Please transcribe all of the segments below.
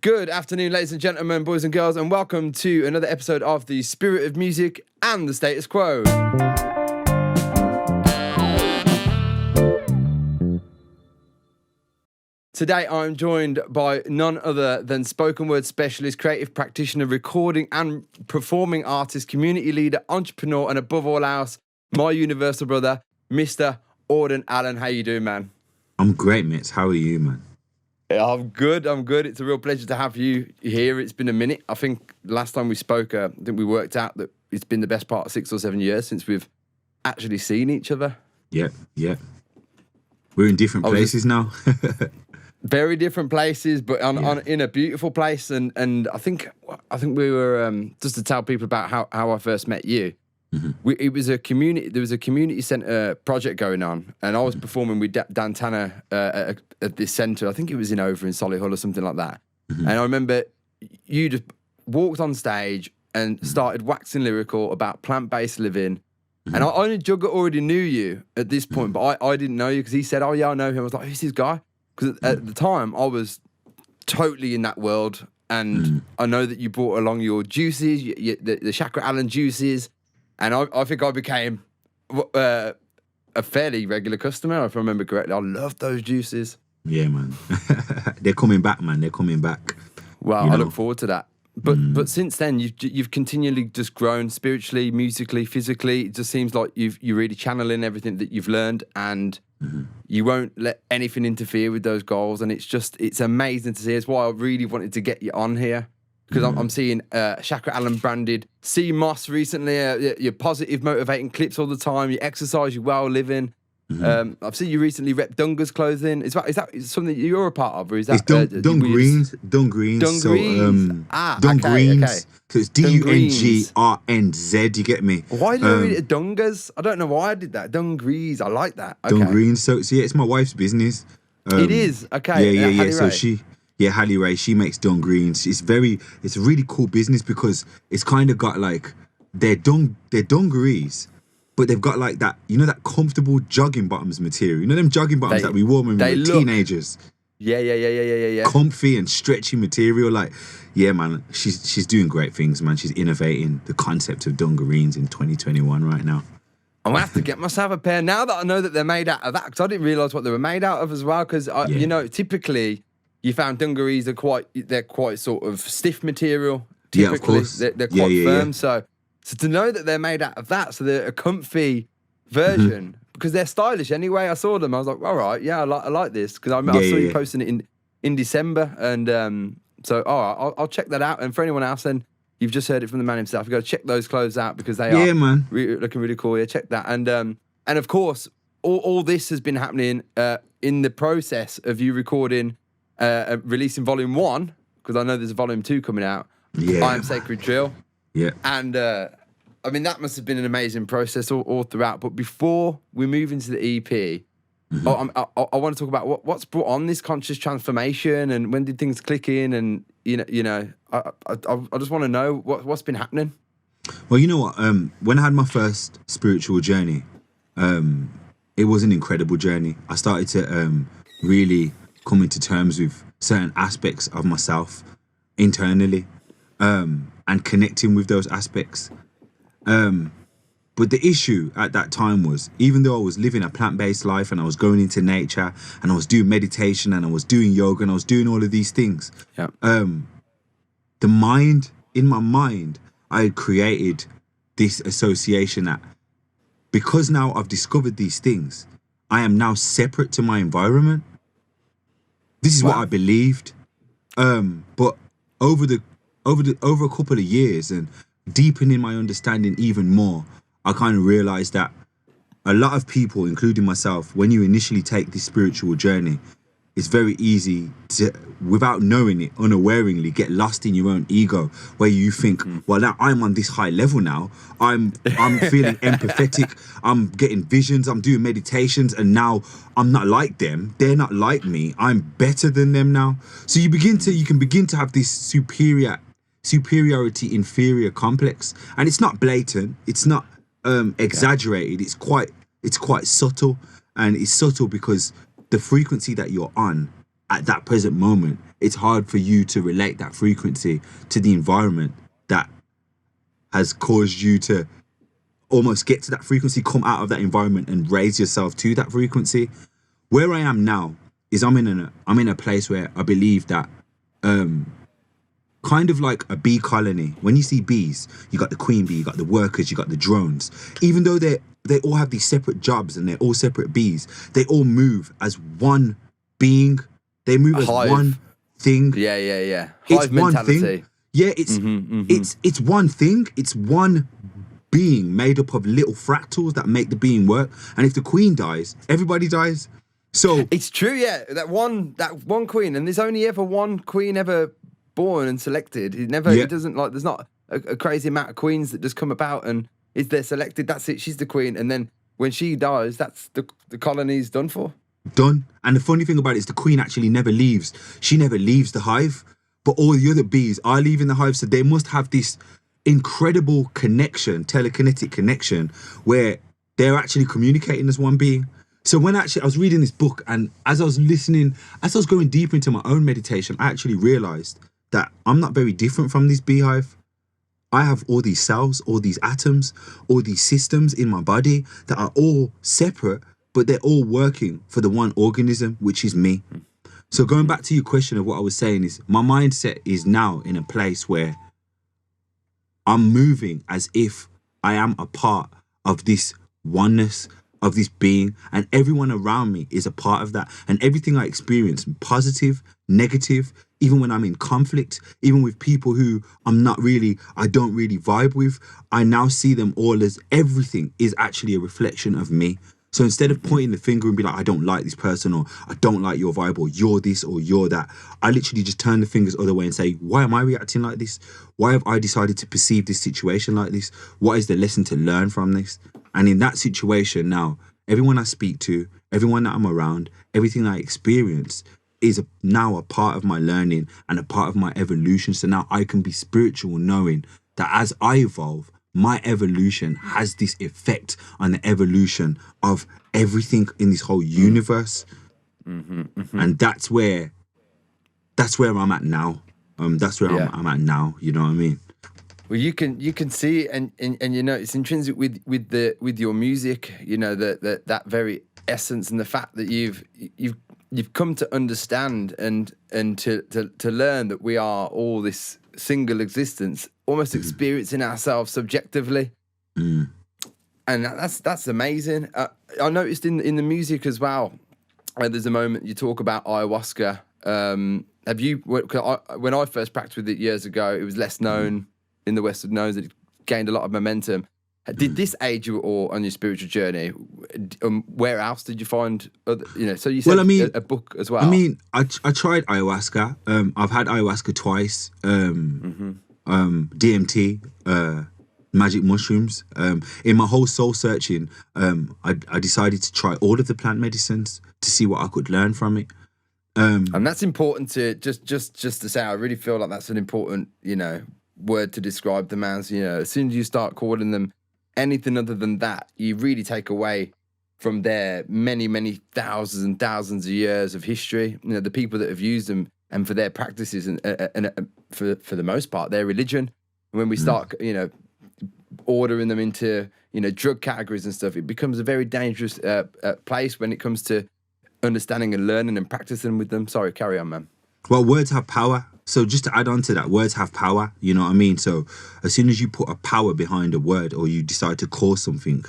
Good afternoon, ladies and gentlemen, boys and girls, and welcome to another episode of The Spirit of Music and the Status Quo. Today, I'm joined by none other than spoken word specialist, creative practitioner, recording and performing artist, community leader, entrepreneur, and above all else, my universal brother, Mr. Auden Allen. How you doing, man? I'm great, mates. How are you, man? Yeah, I'm good. It's a real pleasure to have you here. It's been a minute. I think last time we spoke, I think we worked out that it's been the best part of 6 or 7 years since we've actually seen each other. Yeah. We're in different places now. Very different places, but in a beautiful place. And I think we were just to tell people about how I first met you. Mm-hmm. There was a community centre project going on, and I was performing with Dan Tanner at this centre. I think it was in Solihull or something like that. Mm-hmm. And I remember you just walked on stage and started waxing lyrical about plant-based living. Mm-hmm. And I Jugger already knew you at this point, but I didn't know you because he said, "Oh yeah, I know him." I was like, "Who's this guy?" Because at the time I was totally in that world, and I know that you brought along your juices, the Chakra Allen juices. And I think I became a fairly regular customer, if I remember correctly. I love those juices. Yeah, man. They're coming back, man. They're coming back. Well, I look forward to that. But since then, you've continually just grown spiritually, musically, physically. It just seems like you're really channeling everything that you've learned, and you won't let anything interfere with those goals. And it's amazing to see. It's why I really wanted to get you on here. Because I'm seeing Chakra Allen branded C Moss recently, your positive, motivating clips all the time, you exercise, you well living. I've seen you recently rep Dunga's clothing. Is that something that you're a part of? Or is that Dung Greens? Dung Greens. Dung Greens. Okay. So it's DUNGRNZ, you get me? Why did I read it Dungas? I don't know why I did that. Dung Greens, I like that. Okay. Dung Greens. So yeah, it's my wife's business. It is? Okay. Yeah. So Hallie Ray, she makes Dung Greens. It's a really cool business because it's kind of got like they're dungarees, but they've got like that, that comfortable jogging bottoms material. You know them jogging bottoms that we wore when we were teenagers? Yeah. Comfy and stretchy material. Like, yeah, man, she's doing great things, man. She's innovating the concept of dungarees in 2021 right now. I'm going to have to get myself a pair now that I know that they're made out of that, because I didn't realise what they were made out of as well, because, typically... You found dungarees are quite sort of stiff material. Typically, yeah, of course. They're quite firm. So to know that they're made out of that, so they're a comfy version because they're stylish anyway. I saw them. I was like, all right, yeah, I like this because I saw you posting it in December, and so I'll check that out. And for anyone else, then you've just heard it from the man himself. You got to check those clothes out because they are looking really cool. Yeah, check that. And of course, all this has been happening in the process of you recording. Releasing volume 1, because I know there's a volume 2 coming out. Yeah. I Am Sacred Drill. Yeah. And that must have been an amazing process all throughout. But before we move into the EP, I want to talk about what's brought on this conscious transformation and when did things click in, and I just want to know what's been happening. Well, you know what? When I had my first spiritual journey, it was an incredible journey. I started to really coming to terms with certain aspects of myself internally, and connecting with those aspects. But the issue at that time was, even though I was living a plant-based life and I was going into nature and I was doing meditation and I was doing yoga and I was doing all of these things, in my mind, I had created this association that because now I've discovered these things, I am now separate to my environment. This is what I believed, but over a couple of years and deepening my understanding even more, I kind of realized that a lot of people, including myself, when you initially take this spiritual journey, it's very easy to, without knowing it, unawareingly get lost in your own ego, where you think, well, now I'm on this high level now. I'm feeling empathetic. I'm getting visions. I'm doing meditations, and now I'm not like them. They're not like me. I'm better than them now. So you can begin to have this superiority inferior complex, and it's not blatant. It's not exaggerated. It's quite subtle, and it's subtle because the frequency that you're on at that present moment, it's hard for you to relate that frequency to the environment that has caused you to almost get to that frequency, come out of that environment and raise yourself to that frequency. Where I am now is I'm in a place where I believe that kind of like a bee colony. When you see bees, you got the queen bee, you got the workers, you got the drones. Even though they all have these separate jobs and they're all separate bees, they all move as one being. They move as one thing. Yeah. It's Hive one mentality. thing. Yeah, it's one thing. It's one being made up of little fractals that make the being work. And if the queen dies, everybody dies. So it's true, yeah. That one queen, and there's only ever one queen ever born and selected. It doesn't, like, there's not a crazy amount of queens that just come about and is they're selected. That's it. She's the queen, and then when she dies, that's the colony's done for. Done. And the funny thing about it is the queen actually never leaves. She never leaves the hive, but all the other bees are leaving the hive. So they must have this incredible connection, telekinetic connection, where they're actually communicating as one being. So when I was reading this book, and as I was listening, as I was going deep into my own meditation, I actually realized that I'm not very different from this beehive. I have all these cells, all these atoms, all these systems in my body that are all separate, but they're all working for the one organism, which is me. So going back to your question of what I was saying is, my mindset is now in a place where I'm moving as if I am a part of this oneness, of this being, and everyone around me is a part of that. And everything I experience, positive, negative, even when I'm in conflict, even with people who I don't really vibe with, I now see them all as everything is actually a reflection of me. So instead of pointing the finger and be like, I don't like this person, or I don't like your vibe, or you're this or you're that, I literally just turn the fingers other way and say, why am I reacting like this? Why have I decided to perceive this situation like this? What is the lesson to learn from this? And in that situation now, everyone I speak to, everyone that I'm around, everything I experience is now a part of my learning and a part of my evolution. So now I can be spiritual, knowing that as I evolve, my evolution has this effect on the evolution of everything in this whole universe. And that's where I'm at now. That's where I'm at now. You know what I mean? Well, you can see it, and you know, it's intrinsic with your music. You know, that very essence, and the fact that you've come to understand and to learn that we are all this single existence, almost experiencing ourselves subjectively. And that's amazing. I noticed in the music as well, there's a moment you talk about ayahuasca. Have you, when I first practiced with it years ago, it was less known in the Western knows, it gained a lot of momentum. Did this aid you or on your spiritual journey? Where else did you find other, so you said a book as well. I mean, I tried ayahuasca. I've had ayahuasca twice. DMT, magic mushrooms. In my whole soul searching, I decided to try all of the plant medicines to see what I could learn from it. And that's important to just to say. I really feel like that's an important, word to describe them as. As soon as you start calling them anything other than that, you really take away from their many thousands and thousands of years of history. The people that have used them, and for their practices, and for the most part, their religion. When we start, ordering them into, drug categories and stuff, it becomes a very dangerous place when it comes to understanding and learning and practicing with them. Sorry, carry on, man. Well, words have power. So just to add on to that, words have power, you know what I mean? So as soon as you put a power behind a word, or you decide to call something,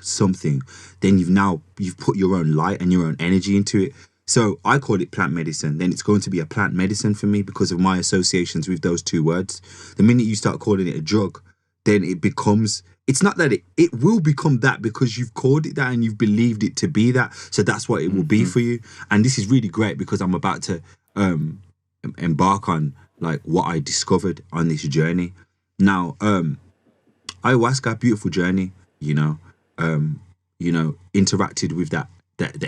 then you've put your own light and your own energy into it. So I call it plant medicine. Then it's going to be a plant medicine for me because of my associations with those two words. The minute you start calling it a drug, then it's not that it will become that because you've called it that and you've believed it to be that. So that's what it will be for you. And this is really great because I'm about to embark on like what I discovered on this journey. Now, ayahuasca, beautiful journey, interacted with the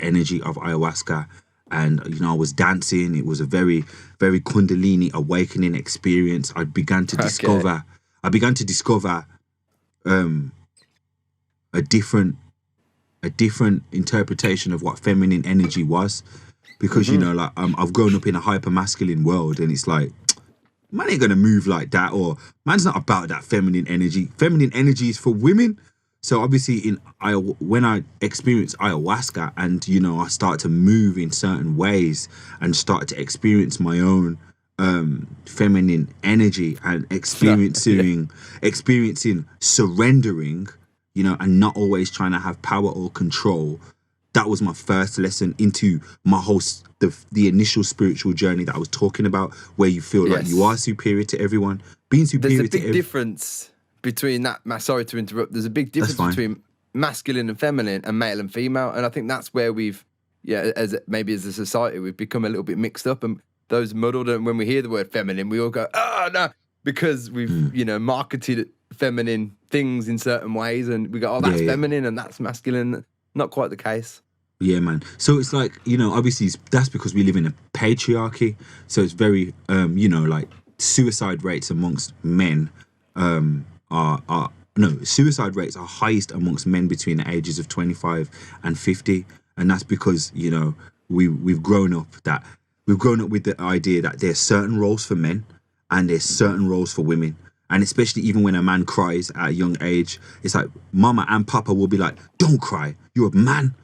energy of ayahuasca. And, I was dancing. It was a very, very Kundalini awakening experience. I began to discover a different interpretation of what feminine energy was. because you know, like I've grown up in a hyper masculine world, and it's like, man ain't gonna move like that, or man's not about that feminine energy. Feminine energy is for women. So obviously, when I experienced ayahuasca, and you know, I started to move in certain ways and started to experience my own feminine energy and experiencing surrendering, you know, and not always trying to have power or control. That was my first lesson into my whole the initial spiritual journey that I was talking about, where you feel like you are superior to everyone. Being superior There's a big difference between that. Sorry to interrupt. There's a big difference between masculine and feminine and male and female, and I think that's where we've, as a society, we've become a little bit mixed up and those muddled. And when we hear the word feminine, we all go, "Oh no," because we've marketed feminine things in certain ways, and we go, "Oh, that's feminine and that's masculine." Not quite the case. Yeah, man. So it's like, you know, obviously that's because we live in a patriarchy. So it's very, you know, like suicide rates amongst men suicide rates are highest amongst men between the ages of 25 and 50. And that's because, you know, we've grown up with the idea that there's certain roles for men and there's certain roles for women. And especially even when a man cries at a young age, it's like mama and papa will be like, don't cry, you're a man.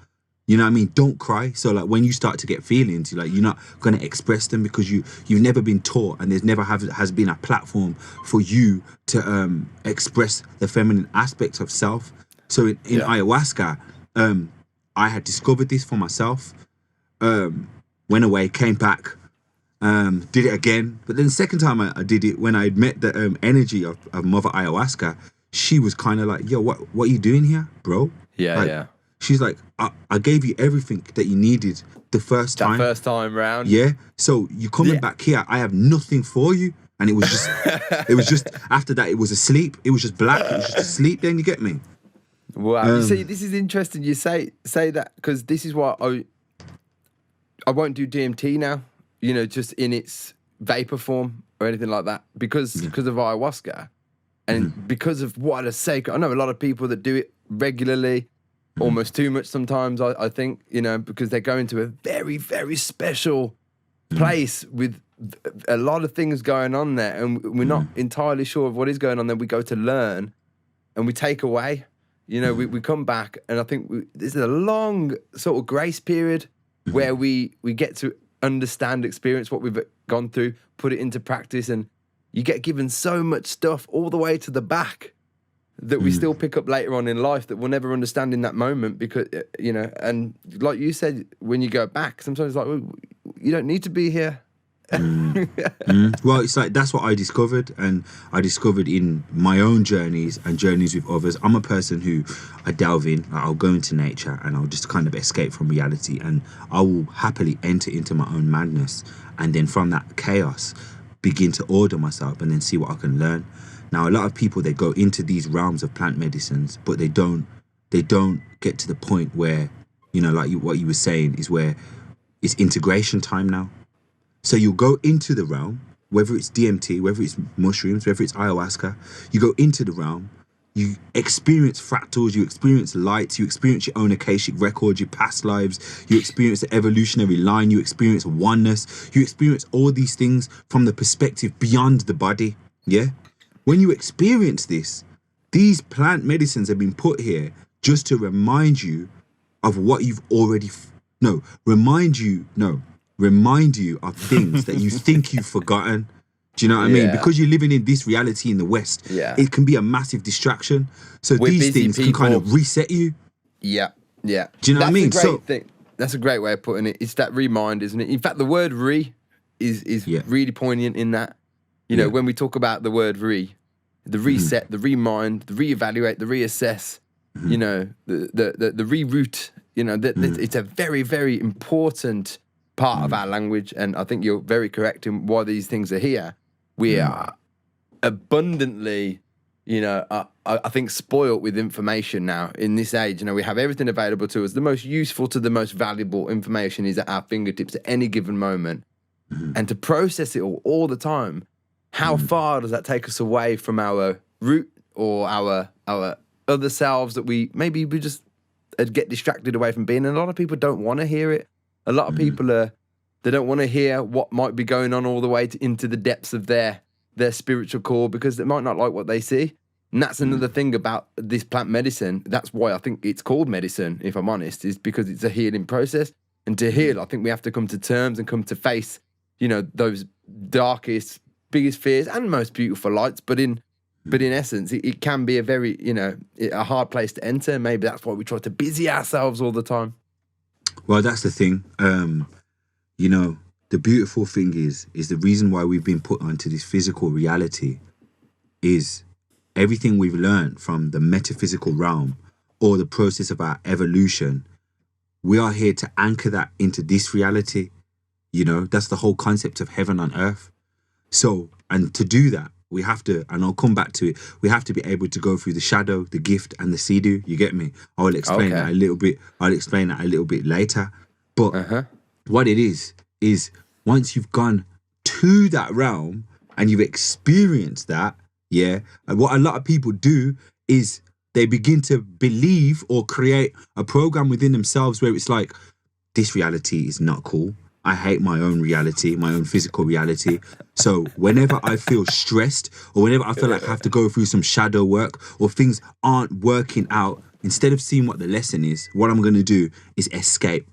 You know what I mean? Don't cry. So like when you start to get feelings, you're not going to express them because you've never been taught, and there's never has been a platform for you to express the feminine aspects of self. So in ayahuasca, I had discovered this for myself, went away, came back, did it again. But then the second time I did it, when I met the energy of Mother Ayahuasca, she was kind of like, yo, what are you doing here, bro? She's like, I gave you everything that you needed the first time. That first time round. Yeah. So you're coming back here. I have nothing for you. And it was just, after that, it was asleep. It was just black. It was just asleep. Then you get me? Wow. You see, this is interesting. You say that because this is why I won't do DMT now, you know, just in its vapor form or anything like that because of ayahuasca and because of what a sacred. I know a lot of people that do it regularly. Almost too much sometimes, I think, you know, because they go into a very, very special place with a lot of things going on there, and we're not entirely sure of what is going on there. We go to learn, and we take away. You know, we come back, and I think there's a long sort of grace period where we get to understand, experience what we've gone through, put it into practice, and you get given so much stuff all the way to the back that we still pick up later on in life that we'll never understand in that moment because, you know, and like you said, when you go back, sometimes it's like, well, you don't need to be here. Well, it's like, that's what I discovered, and I discovered in my own journeys and journeys with others. I'm a person who I delve in, I'll go into nature and I'll just kind of escape from reality, and I will happily enter into my own madness, and then from that chaos begin to order myself and then see what I can learn. Now, a lot of people, they go into these realms of plant medicines, but they don't get to the point where, you know, like what you were saying is where it's integration time now. So you'll go into the realm, whether it's DMT, whether it's mushrooms, whether it's ayahuasca, you go into the realm, you experience fractals, you experience lights, you experience your own Akashic record, your past lives, you experience the evolutionary line, you experience oneness, you experience all these things from the perspective beyond the body, yeah? When you experience this, these plant medicines have been put here just to remind you of what you've already, remind you of things that you think you've forgotten. Do you know what I mean? Because you're living in this reality in the West, it can be a massive distraction. So these things can kind of reset you. Yeah. Do you know what I mean? That's a great way of putting it. It's that remind, isn't it? In fact, the word is really poignant in that. You know, when we talk about the word the reset, the remind, the reevaluate, the reassess, you know, the reroute, you know, it's a very, very important part of our language. And I think you're very correct in why these things are here. We are abundantly, you know, I think spoiled with information now in this age. You know, we have everything available to us. The most useful to the most valuable information is at our fingertips at any given moment. And to process it all the time, how far does that take us away from our root or our other selves that we just get distracted away from being? And a lot of people don't want to hear it. A lot of people they don't want to hear what might be going on all the way into the depths of their spiritual core, because they might not like what they see. And that's another thing about this plant medicine. That's why I think it's called medicine, if I'm honest, is because it's a healing process. And to heal, I think we have to come to terms and come to face, those darkest, biggest fears and most beautiful lights. But in essence, it can be a very, a hard place to enter. Maybe that's why we try to busy ourselves all the time. Well, that's the thing. The beautiful thing is the reason why we've been put onto this physical reality is everything we've learned from the metaphysical realm or the process of our evolution. We are here to anchor that into this reality. That's the whole concept of heaven on earth. So, and to do that, we have to, and I'll come back to it, we have to be able to go through the shadow, the gift, and the siddhu. You get me? I will explain that a little bit. I'll explain that a little bit later. But what it is once you've gone to that realm and you've experienced that, and what a lot of people do is they begin to believe or create a program within themselves where it's like, this reality is not cool. I hate my own reality, my own physical reality. So whenever I feel stressed or whenever I feel like I have to go through some shadow work or things aren't working out, instead of seeing what the lesson is, what I'm going to do is escape.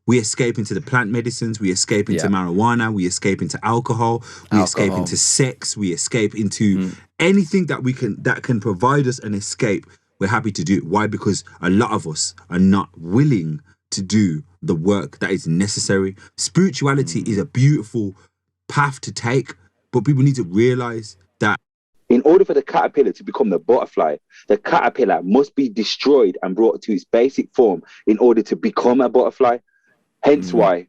We escape into the plant medicines, we escape into marijuana, we escape into alcohol, we escape into sex, we escape into anything that can provide us an escape. We're happy to do it. Why? Because a lot of us are not willing to do the work that is necessary. Spirituality is a beautiful path to take, but people need to realize that in order for the caterpillar to become the butterfly, the caterpillar must be destroyed and brought to its basic form in order to become a butterfly. Hence why,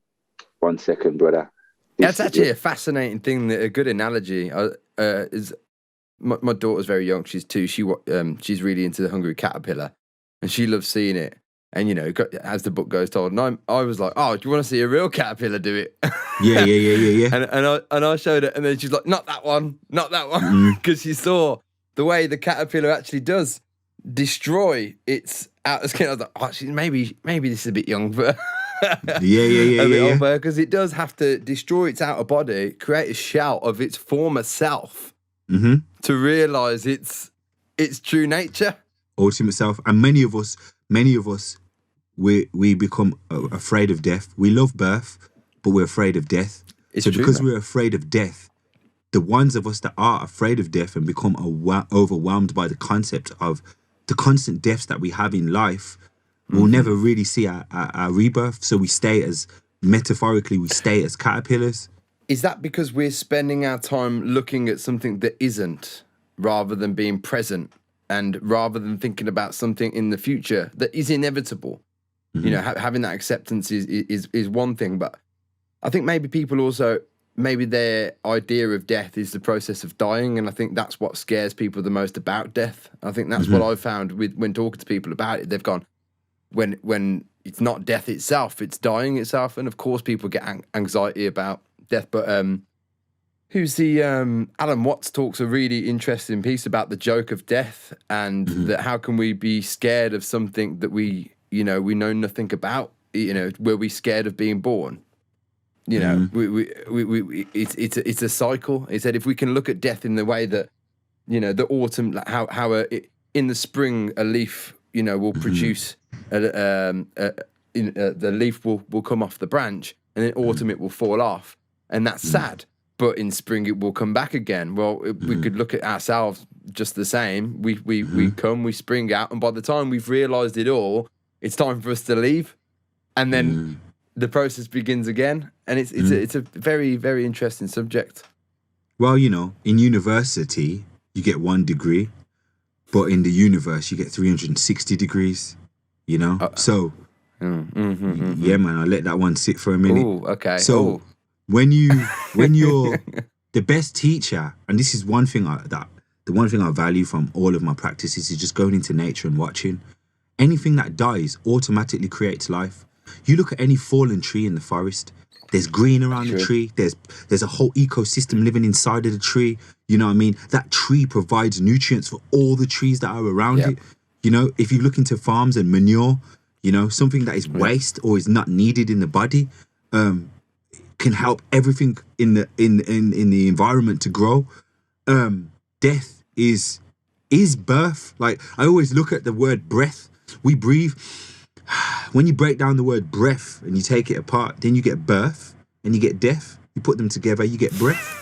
1 second, brother. That's actually a fascinating thing, a good analogy. Is my daughter's very young, she's 2, she's really into the Hungry Caterpillar, and she loves seeing it. And, as the book goes told, and I was like, oh, do you want to see a real caterpillar do it? Yeah. And I showed it, and then she's like, not that one, because she saw the way the caterpillar actually does destroy its outer skin. I was like, oh, maybe this is a bit young for Yeah. Because it does have to destroy its outer body, create a shell of its former self to realise its true nature. Ultimate self. And many of us, we become afraid of death. We love birth, but we're afraid of death. Because we're afraid of death, the ones of us that are afraid of death and become overwhelmed by the concept of the constant deaths that we have in life, we'll never really see our rebirth. So we stay as caterpillars. Is that because we're spending our time looking at something that isn't, rather than being present, and rather than thinking about something in the future that is inevitable? Having that acceptance is one thing, but I think maybe people also, maybe their idea of death is the process of dying, and I think that's what scares people the most about death. I think that's what I've found when talking to people about it. They've gone, when it's not death itself, it's dying itself. And of course people get anxiety about death, but who's the Alan Watts talks a really interesting piece about the joke of death, and that how can we be scared of something that we know nothing about, were we scared of being born? It's a cycle. He said if we can look at death in the way that, the autumn, like how in the spring a leaf, will produce, the leaf will come off the branch, and in autumn it will fall off, and that's sad. But in spring it will come back again. Well, we could look at ourselves just the same. We spring out, and by the time we've realised it all, it's time for us to leave, and then the process begins again. And it's a very, very interesting subject. Well, in university you get 1 degree, but in the universe you get 360 degrees. So yeah, man, I'll let that one sit for a minute. Ooh, okay. So when you're the best teacher, and this is one thing the one thing I value from all of my practices is just going into nature and watching. Anything that dies automatically creates life. You look at any fallen tree in the forest, there's green around the tree, there's a whole ecosystem living inside of the tree. You know what I mean? That tree provides nutrients for all the trees that are around it. If you look into farms and manure, something that is waste or is not needed in the body, can help everything in the environment to grow. Death is birth. Like, I always look at the word breath. We breathe. When you break down the word breath and you take it apart, then you get birth and you get death. You put them together, you get breath.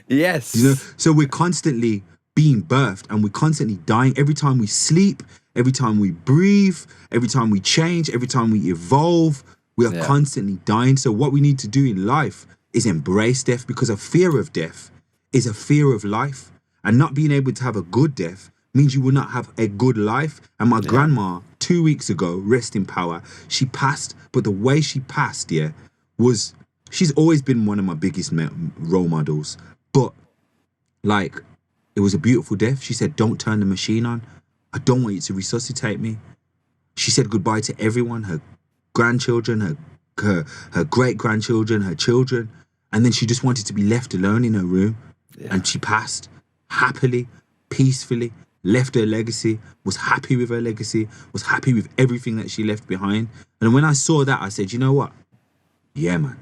Yes. You know, so we're constantly being birthed and we're constantly dying. Every time we sleep, every time we breathe, every time we change, every time we evolve, we are constantly dying. So what we need to do in life is embrace death, because a fear of death is a fear of life. And not being able to have a good death means you will not have a good life. And my grandma, 2 weeks ago, rest in power, she passed. But the way she passed, was, she's always been one of my biggest role models. But, like, it was a beautiful death. She said, don't turn the machine on. I don't want you to resuscitate me. She said goodbye to everyone, her grandchildren, her great-grandchildren, her children. And then she just wanted to be left alone in her room. Yeah. And she passed happily, peacefully, left her legacy, was happy with her legacy, was happy with everything that she left behind. And when I saw that, I said, you know what? Yeah, man.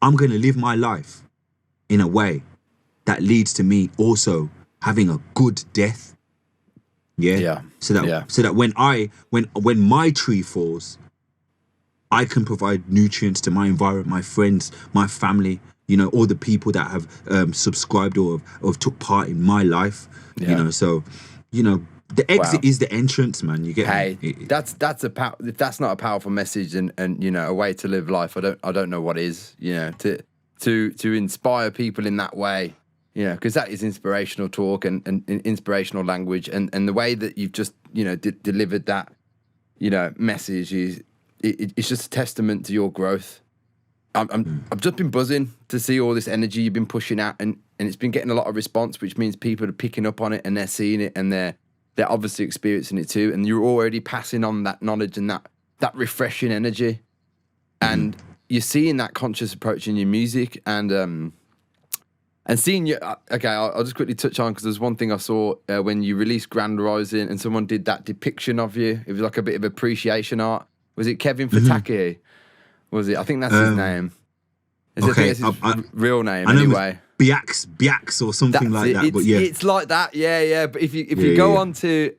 I'm going to live my life in a way that leads to me also having a good death. So that when my tree falls, I can provide nutrients to my environment, my friends, my family, you know, all the people that have subscribed or took part in my life. You know, so, you know, the exit is the entrance, man. You get me? That's if that's not a powerful message and you know, a way to live life, I don't know what is. You know, to inspire people in that way. You know, because that is inspirational talk and inspirational language, and the way that you've just, you know, delivered that, you know, message is it's just a testament to your growth. I've just been buzzing to see all this energy you've been pushing out, and it's been getting a lot of response, which means people are picking up on it and they're seeing it and they're obviously experiencing it too, and you're already passing on that knowledge and that refreshing energy, and you're seeing that conscious approach in your music and seeing you. Okay, I'll just quickly touch on, because there's one thing I saw when you released Grand Rising and someone did that depiction of you. It was like a bit of appreciation art. Was it Kevin Fataki? Was it? I think that's his name. I think it's his real name anyway. Biax or something like that. But it's like that. Yeah. But if you go on to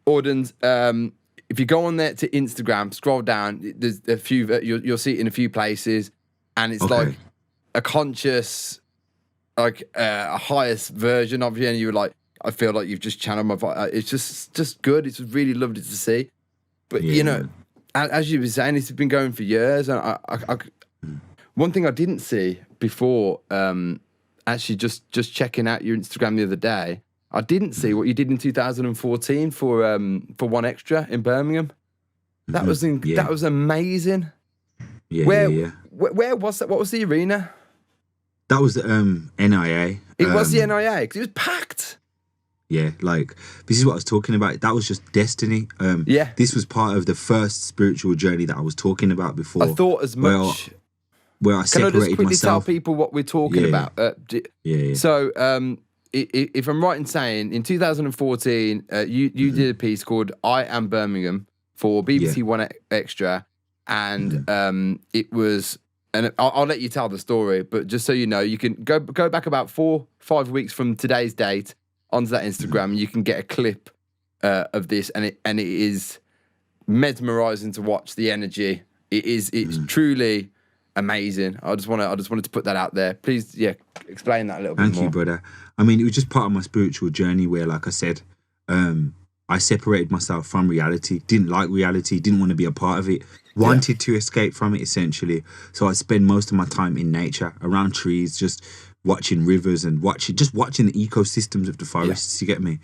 Auden's, if you go on there to Instagram, scroll down. There's a few. You'll see it in a few places, and it's like a conscious, like a highest version of you, and you were like, I feel like you've just channeled my voice. It's just good. It's really lovely to see. But you know, as you were saying, it's been going for years, and I one thing I didn't see before, actually just checking out your Instagram the other day, I didn't see what you did in 2014 for One Extra in Birmingham. That was that was amazing. Where was that? What was the arena? That was the NIA. It was the NIA, because it was packed. Yeah, like, this is what I was talking about. That was just destiny. This was part of the first spiritual journey that I was talking about before. I thought as much. Where I separated myself. Can I just quickly tell people what we're talking about? So, if I'm right in saying, in 2014, you did a piece called "I Am Birmingham" for BBC One Extra, and it was. And I'll let you tell the story, but just so you know, you can go back about 4-5 weeks from today's date onto that Instagram. You can get a clip of this, and it is mesmerizing to watch. The energy, it's truly amazing. I just wanted to put that out there. Please, explain that a little bit more. Thank you, brother. I mean, it was just part of my spiritual journey where, like I said, I separated myself from reality. Didn't like reality. Didn't want to be a part of it. Wanted to escape from it, essentially. So I spend most of my time in nature, around trees, just watching rivers and watching the ecosystems of the forests. You get me?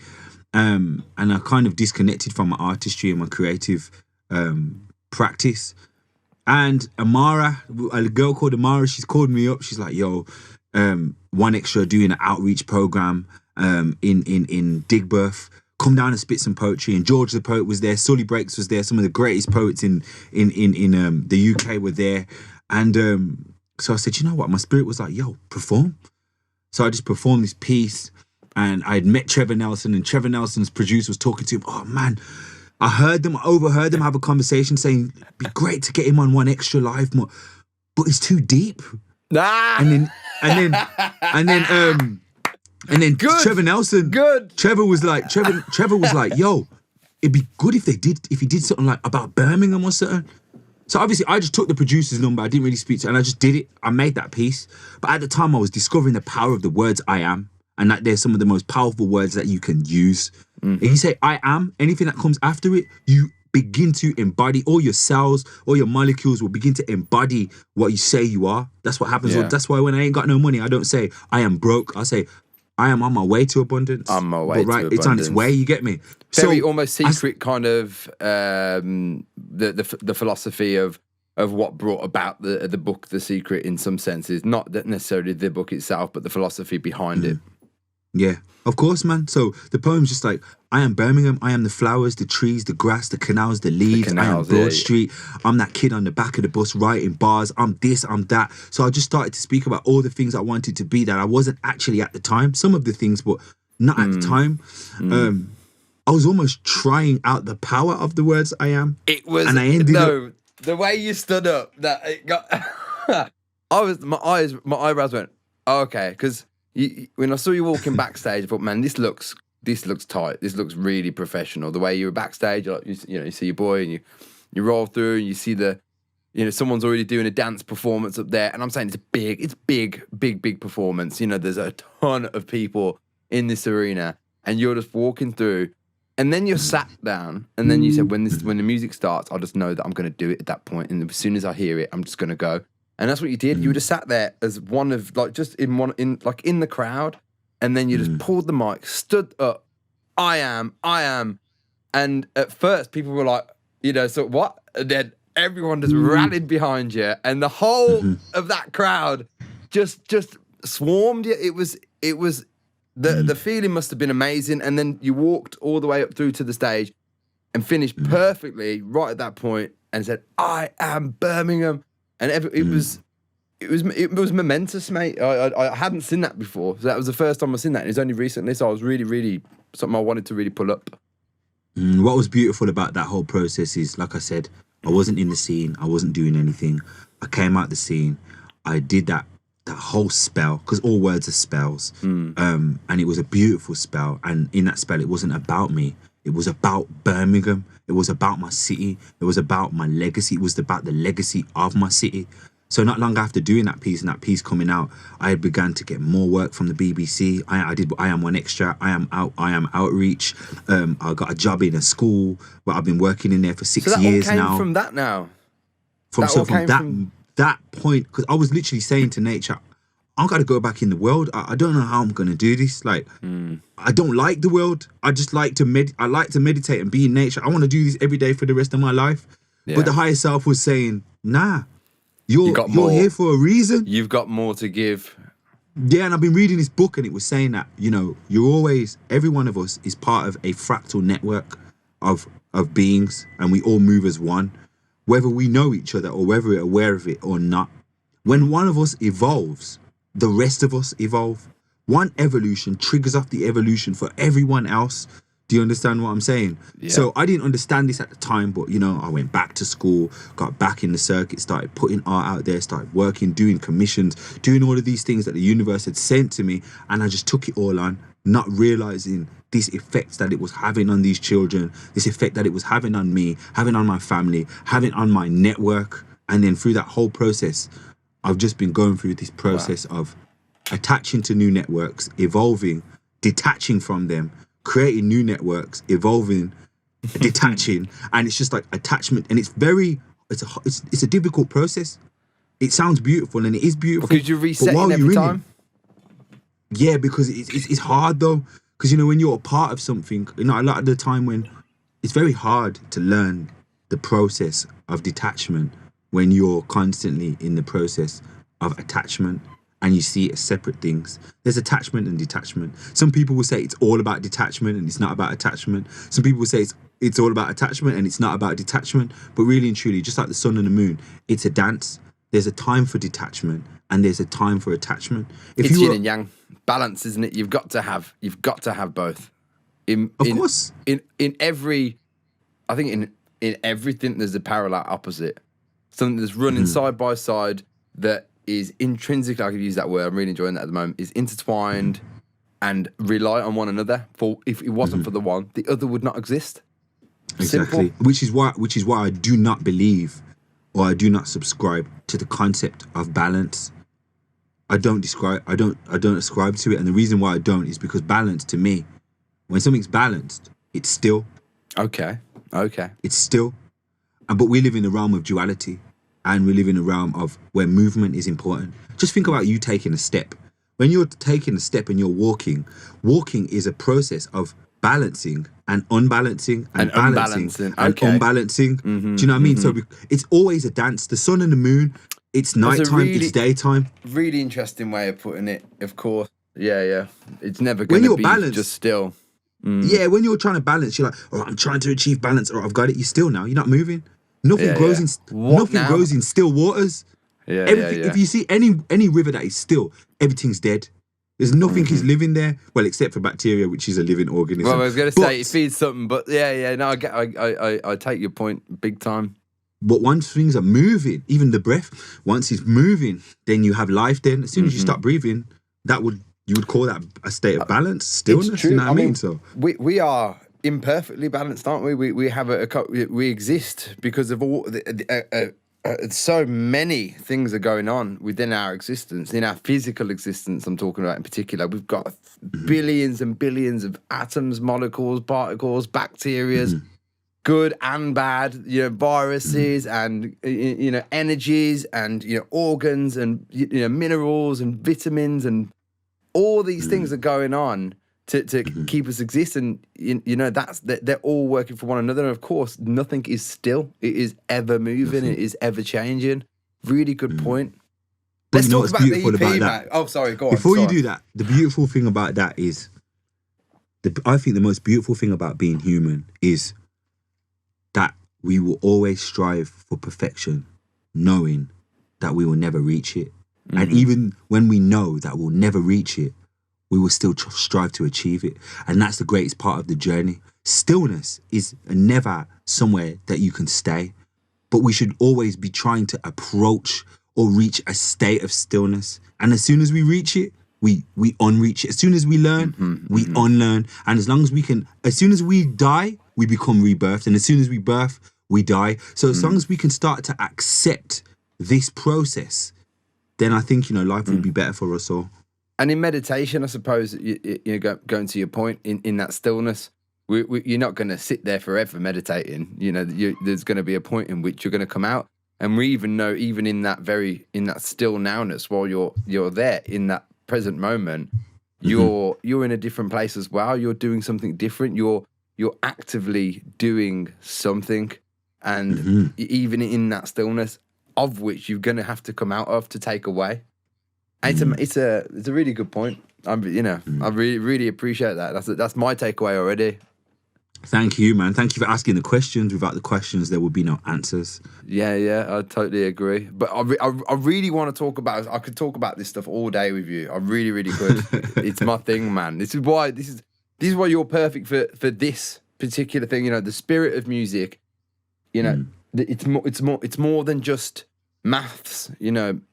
And I kind of disconnected from my artistry and my creative practice. And Amara, a girl called Amara, she's called me up. She's like, yo, One Extra doing an outreach program in Digbirth. Come down and spit some poetry. And George the poet was there. Sully Breaks was there. Some of the greatest poets in the UK were there. And so I said, you know what? My spirit was like, yo, perform. So I just performed this piece. And I had met Trevor Nelson, and Trevor Nelson's producer was talking to him. Oh, man, overheard them have a conversation saying, it'd be great to get him on one extra live more, but it's too deep. Ah! And then Good. Trevor Nelson. Good. Trevor was like, yo, it'd be good if he did something like about Birmingham or something. So obviously I just took the producer's number. I didn't really speak to her, and I just did it. I made that piece. But at the time I was discovering the power of the words I am, and that they're some of the most powerful words that you can use. If you say I am, anything that comes after it, you begin to embody. All your cells, all your molecules will begin to embody what you say you are. That's what happens. Yeah. That's why when I ain't got no money, I don't say I am broke. I say I am on my way to abundance. On my way to abundance. It's on its way, you get me? Very almost secret kind of the philosophy of what brought about the book The Secret in some senses. Not that necessarily the book itself, but the philosophy behind it. Yeah, of course, man. So the poem's just like, I am Birmingham, I am the flowers, the trees, the grass, the canals, the leaves, I am Broad Street, I'm that kid on the back of the bus writing bars, I'm this, I'm that. So I just started to speak about all the things I wanted to be that I wasn't actually at the time. Some of the things, but not at the time. I was almost trying out the power of the words I am. It was, and I ended up, the way you stood up, that it got, my eyebrows went, oh, okay, because when I saw you walking backstage, I thought, man, this looks tight. This looks really professional. The way you were backstage, you see your boy and you roll through and you see someone's already doing a dance performance up there. And I'm saying it's big performance. There's a ton of people in this arena and you're just walking through and then you're sat down and then you said, when the music starts, I'll just know that I'm going to do it at that point. And as soon as I hear it, I'm just going to go. And that's what you did. You just sat there as one of just in the crowd, and then you just pulled the mic, stood up. I am. And at first, people were like, so what? And then everyone just rallied behind you, and the whole of that crowd just swarmed you. It was the feeling must have been amazing. And then you walked all the way up through to the stage, and finished perfectly right at that point, and said, "I am Birmingham." And it was momentous, mate. I hadn't seen that before. So that was the first time I've seen that. And it's only recently, so I was really, really something I wanted to really pull up. What was beautiful about that whole process is, like I said, I wasn't in the scene. I wasn't doing anything. I came out the scene. I did that whole spell, because all words are spells. And it was a beautiful spell. And in that spell, it wasn't about me. It was about Birmingham. It was about my city. It was about my legacy. It was about the legacy of my city. So not long after doing that piece and that piece coming out, I began to get more work from the BBC. I did I Am One Extra. I Am Outreach. I got a job in a school where I've been working in there for 6 years now. So that all came from that now? From that point, because I was literally saying to nature, I've got to go back in the world. I don't know how I'm going to do this. Like, I don't like the world. I just like to I like to meditate and be in nature. I want to do this every day for the rest of my life. Yeah. But the higher self was saying, nah, you're here for a reason. You've got more to give. Yeah, and I've been reading this book and it was saying that, every one of us is part of a fractal network of beings, and we all move as one, whether we know each other or whether we're aware of it or not. When one of us evolves, the rest of us evolve. One evolution triggers off the evolution for everyone else. Do you understand what I'm saying? Yeah. So I didn't understand this at the time, but I went back to school, got back in the circuit, started putting art out there, started working, doing commissions, doing all of these things that the universe had sent to me, and I just took it all on, not realizing this effect that it was having on these children, this effect that it was having on me, having on my family, having on my network. And then through that whole process, I've just been going through this process of attaching to new networks, evolving, detaching from them, creating new networks, evolving, detaching, and it's just like attachment. And it's a difficult process. It sounds beautiful, and it is beautiful. Because you're resetting every time. Yeah, because it's hard though. Because when you're a part of something, a lot of the time when it's very hard to learn the process of detachment when you're constantly in the process of attachment and you see it as separate things. There's attachment and detachment. Some people will say it's all about detachment and it's not about attachment. Some people will say it's all about attachment and it's not about detachment. But really and truly, just like the sun and the moon, it's a dance. There's a time for detachment and there's a time for attachment. It's yin and yang balance, isn't it? You've got to have both. Of course. In every I think in everything there's a parallel opposite. Something that's running side by side that is intrinsically, I could use that word, I'm really enjoying that at the moment, is intertwined and rely on one another. For if it wasn't for the one, the other would not exist. Exactly. Simple. Which is why I do not believe, or I do not subscribe to the concept of balance. I don't ascribe to it, and the reason why I don't is because balance, to me, when something's balanced, it's still. Okay. It's still. But we live in the realm of duality, and we live in a realm of where movement is important. Just think about you taking a step. When you're taking a step and you're walking is a process of balancing and unbalancing and balancing and unbalancing. Do you know what I mean? So it's always a dance. The sun and the moon, it's nighttime, it's daytime. Really interesting way of putting it, of course. Yeah. It's never going to be balanced, just still. Yeah, when you're trying to balance, you're like, oh, I'm trying to achieve balance, or I've got it. You're still now. You're not moving. Nothing grows in still waters. Everything. If you see any river that is still, everything's dead. There's nothing is living there. Well, except for bacteria, which is a living organism. Well, I was going to say it feeds something, but no, I take your point big time. But once things are moving, even the breath, once it's moving, then you have life. Then as soon as you stop breathing, you would call that a state of balance, stillness. You know what I mean? So we are imperfectly balanced, aren't we? We have we exist because of all so many things are going on within our existence, in our physical existence. I'm talking about in particular. We've got billions and billions of atoms, molecules, particles, bacteria, good and bad. Viruses and energies and organs and minerals and vitamins and all these things are going on to keep us existing. They're all working for one another. And of course, nothing is still. It is ever moving. It is ever changing. Really good point. Let's talk about the EP, Matt. Oh, sorry, go on. Before you do that, the beautiful thing about that is, I think the most beautiful thing about being human is that we will always strive for perfection, knowing that we will never reach it. And even when we know that we'll never reach it, we will still strive to achieve it. And that's the greatest part of the journey. Stillness is never somewhere that you can stay, but we should always be trying to approach or reach a state of stillness. And as soon as we reach it, we unreach it. As soon as we learn, we unlearn. And as soon as we die, we become rebirthed. And as soon as we birth, we die. So as long as we can start to accept this process, then I think, life will be better for us all. And in meditation, I suppose, going to your point, in that stillness, you're not going to sit there forever meditating. There's going to be a point in which you're going to come out. And we even know, even in that still nowness, while you're there in that present moment, you're in a different place as well. You're doing something different. You're actively doing something. And even in that stillness, of which you're going to have to come out of to take away. It's a really good point. I really, really appreciate that. That's my takeaway already. Thank you, man. Thank you for asking the questions. Without the questions, there would be no answers. Yeah, I totally agree. But I really want to talk about. I could talk about this stuff all day with you. I really, really could. It's my thing, man. This is why you're perfect for this particular thing. The spirit of music. It's more than just maths.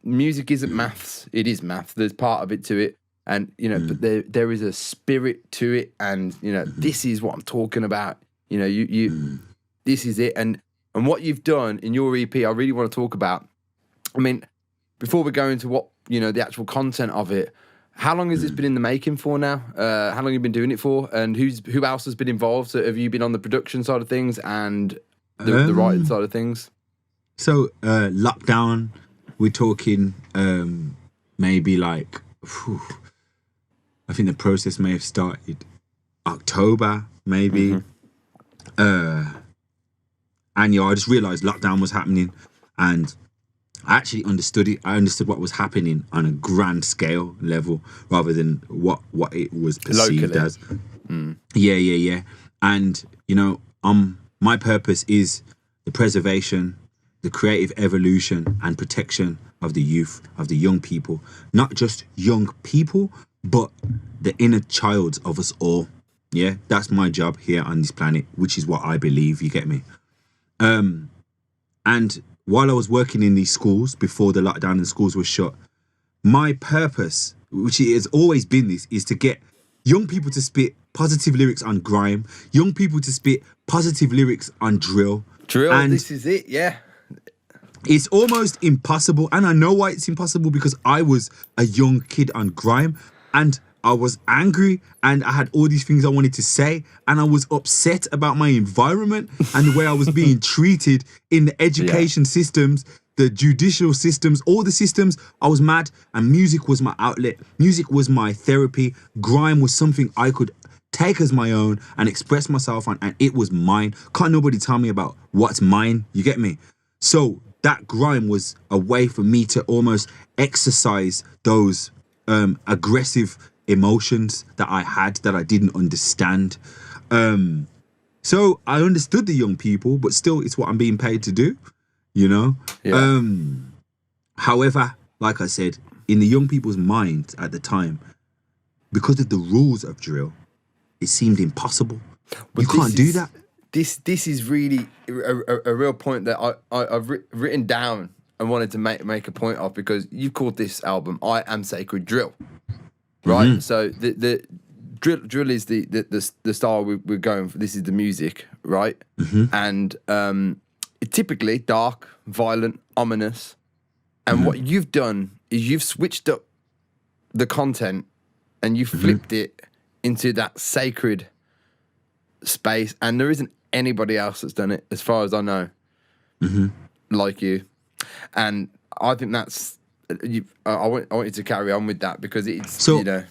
Music isn't maths. It is maths. There's part of it to it. And, but there is a spirit to it. And, this is what I'm talking about. This is it. And what you've done in your EP, I really want to talk about. I mean, before we go into what, the actual content of it, how long has this been in the making for now? How long have you been doing it for? And who else has been involved? So have you been on the production side of things and the writing side of things? So, lockdown, we're talking maybe like... I think the process may have started October, maybe. And I just realised lockdown was happening, and I actually understood it. I understood what was happening on a grand scale level rather than what it was perceived as. Yeah. And, my purpose is the preservation, the creative evolution and protection of the youth, of the young people. Not just young people, but the inner child of us all. Yeah, that's my job here on this planet, which is what I believe. You get me? And while I was working in these schools before the lockdown and schools were shut, my purpose, which has always been this, is to get young people to spit positive lyrics on grime, young people to spit positive lyrics on drill. And this is it, yeah. it's almost impossible. And I know why it's impossible, because I was a young kid on grime and I was angry and I had all these things I wanted to say, and I was upset about my environment and the way I was being treated in the education systems, the judicial systems, all the systems. I was mad, and music was my outlet. Music was my therapy. Grime was something I could take as my own and express myself on, and it was mine. Can't nobody tell me about what's mine. You get me? So that grime was a way for me to almost exercise those aggressive emotions that I had that I didn't understand. So I understood the young people, but still it's what I'm being paid to do, you know? Yeah. However, like I said, in the young people's minds at the time, because of the rules of drill, it seemed impossible. But you can't do that. This is really a real point that I've written down and wanted to make a point of, because you've called this album "I Am Sacred Drill," right? Mm-hmm. So the drill is the style we're going for. This is the music, right? Mm-hmm. And typically dark, violent, ominous. And what you've done is you've switched up the content and you flipped it into that sacred space, and there isn't anybody else that's done it, as far as I know, like you. And I think that's I want you to carry on with that, because it's so, you know.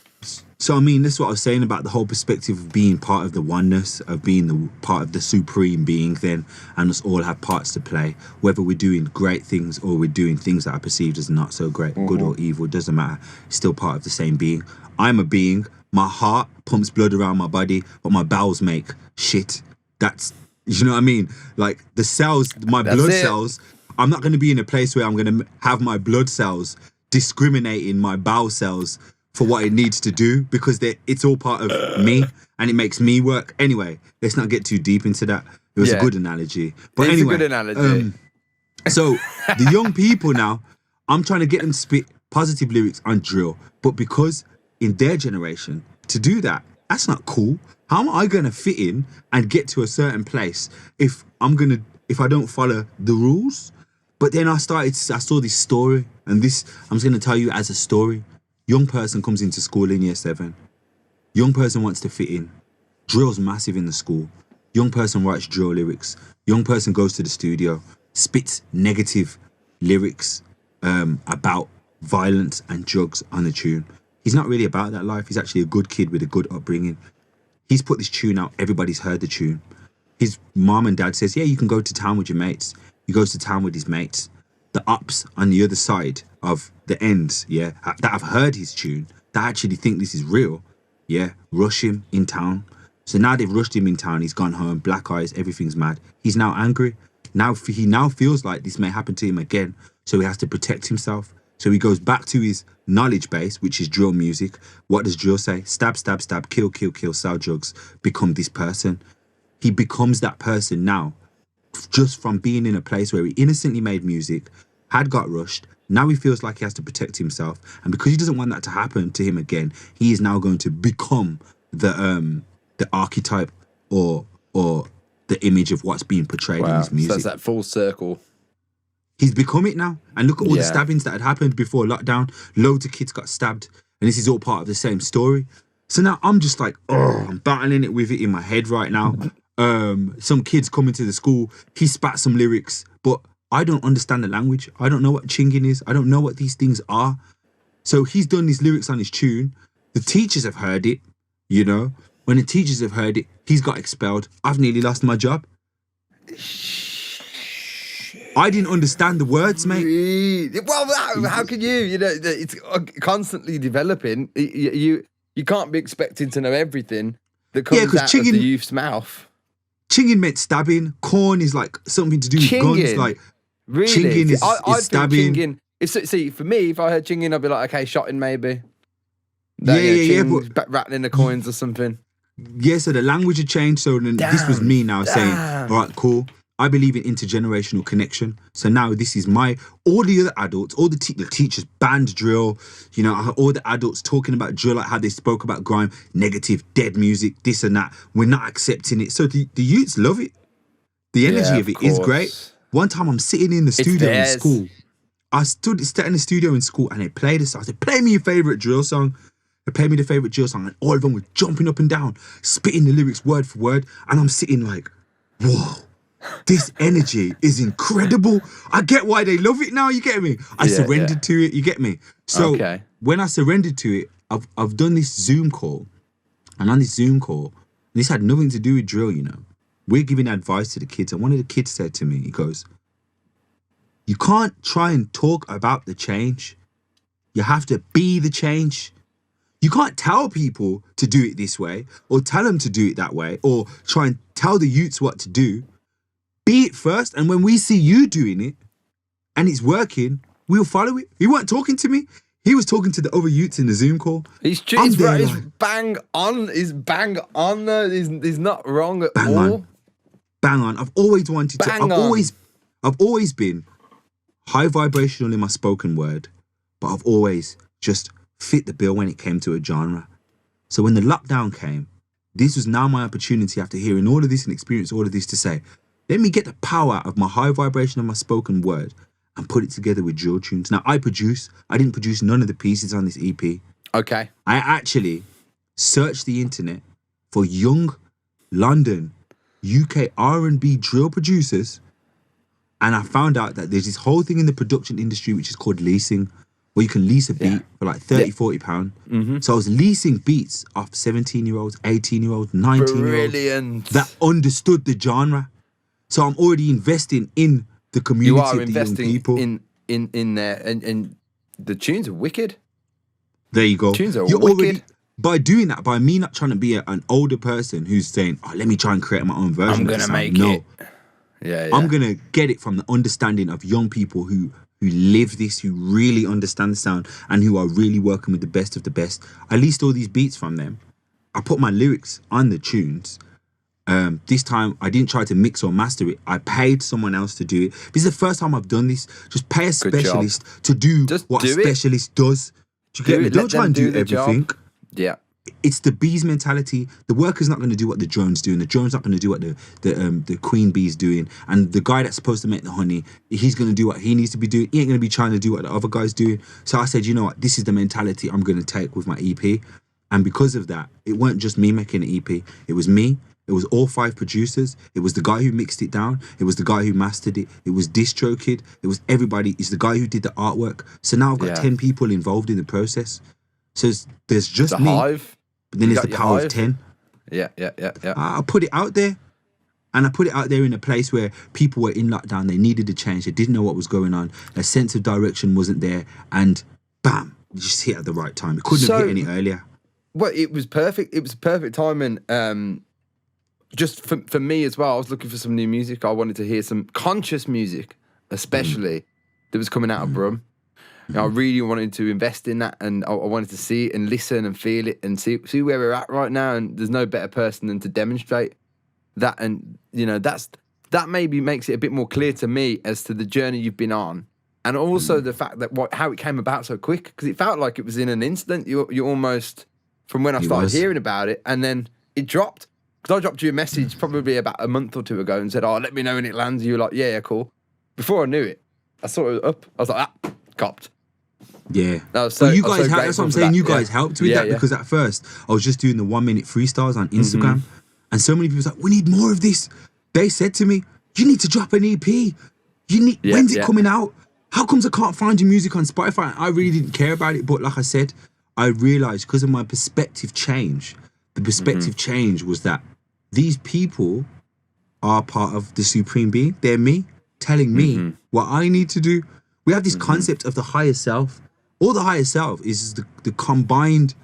So I mean, that's what I was saying about the whole perspective of being part of the oneness, of being the part of the supreme being then, and us all have parts to play, whether we're doing great things or we're doing things that are perceived as not so great, good or evil, doesn't matter. It's still part of the same being. I'm a being. My heart pumps blood around my body, but my bowels make shit. That's, you know what I mean? Like the cells, my blood cells, I'm not going to be in a place where I'm going to have my blood cells discriminating my bowel cells for what it needs to do, because it's all part of me and it makes me work. Anyway, let's not get too deep into that. It was a good analogy. But it's anyway, a good analogy. So the young people now, I'm trying to get them to spit positive lyrics on drill, but because in their generation, to do that, that's not cool. How am I going to fit in and get to a certain place if I don't follow the rules? But then I saw this story, and this I'm just going to tell you as a story. Young person comes into school in year 7. Young person wants to fit in. Drill's massive in the school. Young person writes drill lyrics. Young person goes to the studio, spits negative lyrics about violence and drugs on the tune. He's not really about that life. He's actually a good kid with a good upbringing. He's put this tune out. Everybody's heard the tune. His mom and dad says, yeah, you can go to town with your mates. He goes to town with his mates. The ups on the other side of the ends, yeah, that have heard his tune, that actually think this is real, yeah, rush him in town. So now they've rushed him in town. He's gone home, black eyes, everything's mad. He's now angry. He now feels like this may happen to him again. So he has to protect himself. So he goes back to his knowledge base, which is drill music. What does drill say? Stab, stab, stab, kill, kill, kill, sell drugs, become this person. He becomes that person now, just from being in a place where he innocently made music, had got rushed. Now he feels like he has to protect himself. And because he doesn't want that to happen to him again, he is now going to become the archetype or the image of what's being portrayed in his music. So it's that full circle. He's become it now. And look at all the stabbings that had happened before lockdown. Loads of kids got stabbed. And this is all part of the same story. So now I'm just like, I'm battling it with it in my head right now. Some kids come into the school. He spat some lyrics, but I don't understand the language. I don't know what chinging is. I don't know what these things are. So he's done these lyrics on his tune. The teachers have heard it, you know. When the teachers have heard it, he's got expelled. I've nearly lost my job. I didn't understand the words, mate. Well, how can you? You know, it's constantly developing. You can't be expected to know everything that comes out of the youth's mouth. Chinging meant stabbing. Corn is like something to do with guns. Like really? Chinging is stabbing. Chinging, for me, if I heard chinging, I'd be like, okay, shotting maybe. Yeah, but rattling the coins or something. Yeah, so the language had changed. So then this was me now saying, all right, cool. I believe in intergenerational connection. So now this is all the other adults, all the teachers banned drill, you know, all the adults talking about drill, like how they spoke about grime, negative, dead music, this and that. We're not accepting it. So the youths love it. The energy of it is great. One time I'm sitting in the studio in school. I stood in the studio in school and they played this. I said, play me your favorite drill song. They played me the favorite drill song and all of them were jumping up and down, spitting the lyrics word for word. And I'm sitting like, whoa. This energy is incredible. I get why they love it now. You get me? I surrendered to it. You get me? So when I surrendered to it, I've done this Zoom call, and on this Zoom call, this had nothing to do with drill. You know, we're giving advice to the kids, and one of the kids said to me, he goes, "You can't try and talk about the change. You have to be the change. You can't tell people to do it this way, or tell them to do it that way, or try and tell the youths what to do. Be it first, and when we see you doing it and it's working, we'll follow it." He weren't talking to me. He was talking to the other youths in the Zoom call. He's bang on. He's bang on though. He's not wrong at all. Bang on. I've always wanted to. I've always been high vibrational in my spoken word, but I've always just fit the bill when it came to a genre. So when the lockdown came, this was now my opportunity after hearing all of this and experiencing all of this to say, let me get the power of my high vibration of my spoken word and put it together with drill tunes. Now, I didn't produce none of the pieces on this EP. Okay. I actually searched the internet for young London, UK R&B drill producers, and I found out that there's this whole thing in the production industry which is called leasing, where you can lease a beat for like 30, 40 pounds. So I was leasing beats off 17-year-olds, 18-year-olds, 19-year-olds that understood the genre. So I'm already investing in the community. You are of the young people. in there, and the tunes are wicked. There you go. Tunes are You're wicked. already, by doing that, by me not trying to be an older person who's saying, "Oh, let me try and create my own version." I'm gonna make it. Yeah. I'm gonna get it from the understanding of young people who live this, who really understand the sound, and who are really working with the best of the best. I leased all these beats from them. I put my lyrics on the tunes. This time, I didn't try to mix or master it. I paid someone else to do it. This is the first time I've done this. Just pay a specialist to do what a specialist does. Do you get me? Don't try and do everything. Yeah. It's the bees mentality. The worker's not going to do what the drone's doing. The drone's not going to do what the queen bee's doing. And the guy that's supposed to make the honey, he's going to do what he needs to be doing. He ain't going to be trying to do what the other guy's doing. So I said, you know what? This is the mentality I'm going to take with my EP. And because of that, it weren't just me making an EP. It was me. It was all 5 producers. It was the guy who mixed it down. It was the guy who mastered it. It was Distro Kid. It was everybody. It's the guy who did the artwork. So now I've got 10 people involved in the process. So there's just me. Hive. But then there's the power of 10. Yeah. I put it out there. And I put it out there in a place where people were in lockdown. They needed a change. They didn't know what was going on. A sense of direction wasn't there. And bam, it just hit at the right time. It couldn't have hit any earlier. Well, it was perfect. It was perfect timing. Just for me as well, I was looking for some new music. I wanted to hear some conscious music, especially that was coming out of Brum. You know, I really wanted to invest in that, and I wanted to see it and listen and feel it and see where we're at right now. And there's no better person than to demonstrate that. And you know, that maybe makes it a bit more clear to me as to the journey you've been on, and also the fact that how it came about so quick, because it felt like it was in an instant. You almost, from when I started hearing about it, and then it dropped. Because I dropped you a message probably about a month or two ago and said, "Oh, let me know when it lands." You were like, "Yeah, cool." Before I knew it, I saw it up. I was like, copped. Yeah. That's what I'm saying. You guys helped with that because at first I was just doing the 1-minute freestyles on Instagram, and so many people were like, "We need more of this." They said to me, "You need to drop an EP. When's it coming out? How comes I can't find your music on Spotify?" I really didn't care about it, but like I said, I realized because of my perspective change. The perspective change was that these people are part of the Supreme Being. They're me, telling me what I need to do. We have this concept of the higher self. All the higher self is the combined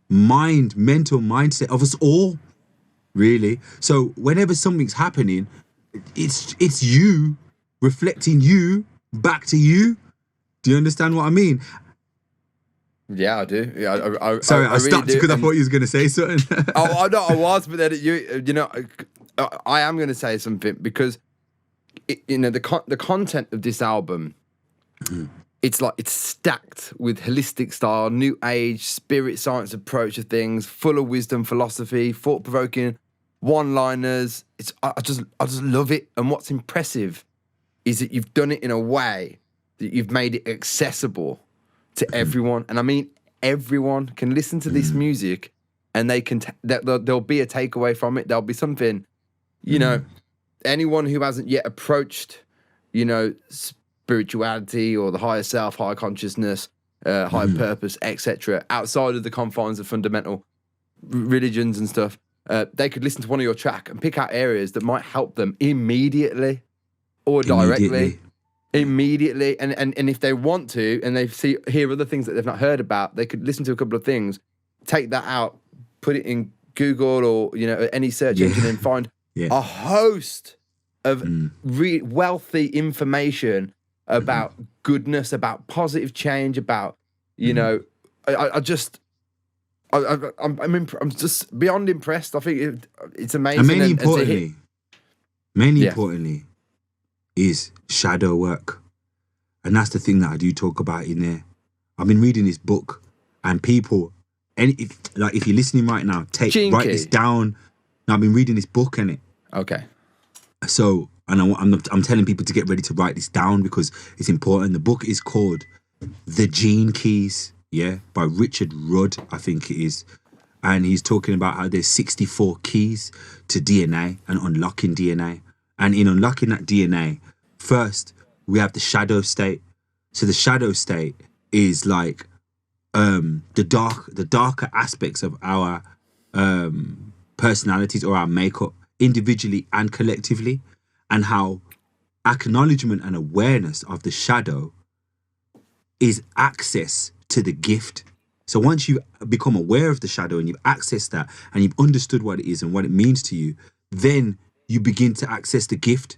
mental mindset of us all, really. So whenever something's happening, it's you reflecting you back to you. Do you understand what I mean? Yeah, I do. Yeah, Sorry, I really stopped do. because I thought you was going to say something. Oh, no, I was, but then you know, I am going to say something because the content of this album, it's stacked with holistic style, new age, spirit science approach of things, full of wisdom, philosophy, thought-provoking, one-liners. I just love it. And what's impressive is that you've done it in a way that you've made it accessible to everyone. And I mean, everyone can listen to this music and they can, there'll be a takeaway from it. There'll be something, you know, anyone who hasn't yet approached, you know, spirituality or the higher self, higher consciousness, higher purpose, etc., outside of the confines of fundamental religions and stuff, they could listen to one of your track and pick out areas that might help them immediately or directly. Immediately. And if they want to, and they hear other things that they've not heard about, they could listen to a couple of things, take that out, put it in Google or, you know, any search engine and find a host of wealthy information about goodness, about positive change, about, you know, I'm just beyond impressed. I think it's amazing. And mainly importantly, is shadow work. And that's the thing that I do talk about in there. I've been reading this book, and people, and if you're listening right now, write this down. Now, I've been reading this book, and it. Okay. So, and I'm telling people to get ready to write this down because it's important. The book is called The Gene Keys, by Richard Rudd, I think it is. And he's talking about how there's 64 keys to DNA and unlocking DNA. And in unlocking that DNA, first, we have the shadow state. So the shadow state is like the darker aspects of our personalities or our makeup, individually and collectively, and how acknowledgement and awareness of the shadow is access to the gift. So once you become aware of the shadow and you've accessed that and you've understood what it is and what it means to you, then you begin to access the gift.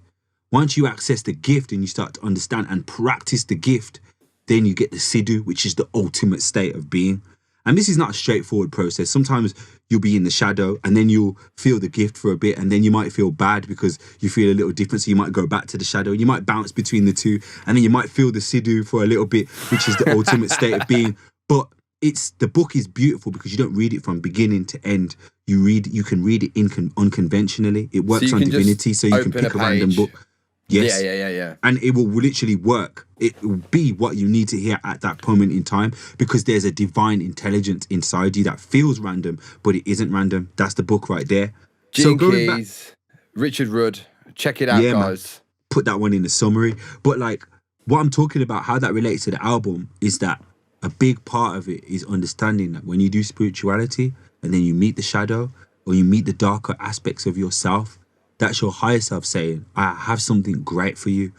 Once you access the gift and you start to understand and practice the gift, then you get the sidhu, which is the ultimate state of being. And this is not a straightforward process. Sometimes you'll be in the shadow and then you'll feel the gift for a bit, and then you might feel bad because you feel a little different. So you might go back to the shadow. You might bounce between the two, and then you might feel the sidhu for a little bit, which is the ultimate state of being. But the book is beautiful because you don't read it from beginning to end. You can read it unconventionally. It works on divinity, so you can pick a random book. Yes. Yeah. And it will literally work. It will be what you need to hear at that moment in time because there's a divine intelligence inside you that feels random, but it isn't random. That's the book right there. Gene Keys, Richard Rudd. Check it out, guys. Man. Put that one in the summary. But like what I'm talking about, how that relates to the album is that a big part of it is understanding that when you do spirituality and then you meet the shadow or you meet the darker aspects of yourself, that's your higher self saying, I have something great for you.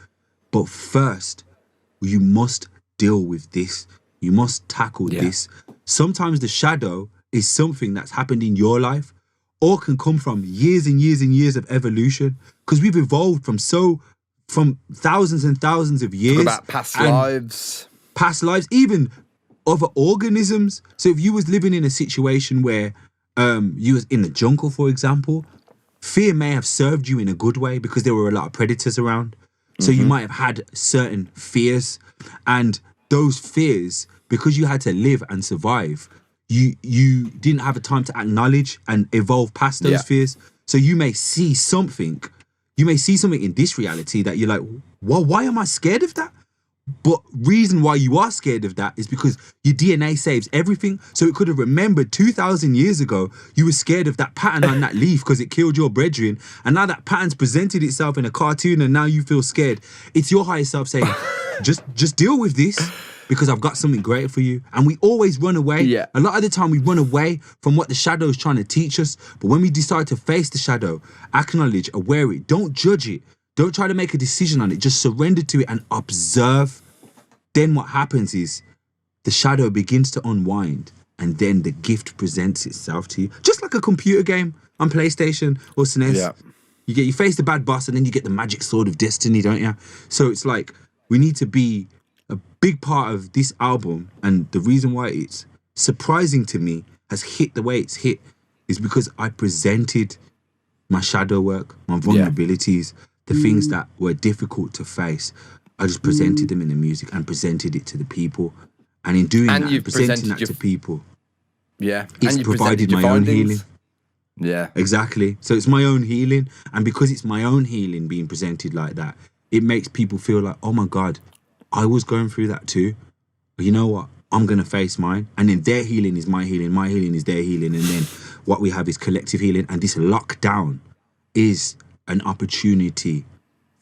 But first, you must deal with this. You must tackle this. Sometimes the shadow is something that's happened in your life or can come from years and years and years of evolution because we've evolved from thousands and thousands of years. What about past lives, even other organisms. So if you was living in a situation where you was in the jungle, for example, fear may have served you in a good way because there were a lot of predators around. So you might have had certain fears, and those fears, because you had to live and survive, you didn't have a time to acknowledge and evolve past those fears. So you may see something in this reality that you're like, well, why am I scared of that? But reason why you are scared of that is because your DNA saves everything. So it could have remembered 2,000 years ago, you were scared of that pattern on that leaf because it killed your brethren. And now that pattern's presented itself in a cartoon and now you feel scared. It's your higher self saying, just deal with this because I've got something greater for you. And we always run away. Yeah. A lot of the time we run away from what the shadow is trying to teach us. But when we decide to face the shadow, acknowledge, aware it, don't judge it. Don't try to make a decision on it. Just surrender to it and observe. Then what happens is the shadow begins to unwind and then the gift presents itself to you. Just like a computer game on PlayStation or SNES. Yeah. You face the bad boss and then you get the magic sword of destiny, don't you? So it's like we need to be big part of this album, and the reason why it's surprising to me has hit the way it's hit, is because I presented my shadow work, my vulnerabilities, the things that were difficult to face. I just presented them in the music and presented it to the people. And in doing that, and presenting that to people, it's provided my own healing. Yeah. Exactly. So it's my own healing. And because it's my own healing being presented like that, it makes people feel like, oh my God, I was going through that too. But you know what? I'm going to face mine. And then their healing is my healing is their healing. And then what we have is collective healing. And this lockdown is an opportunity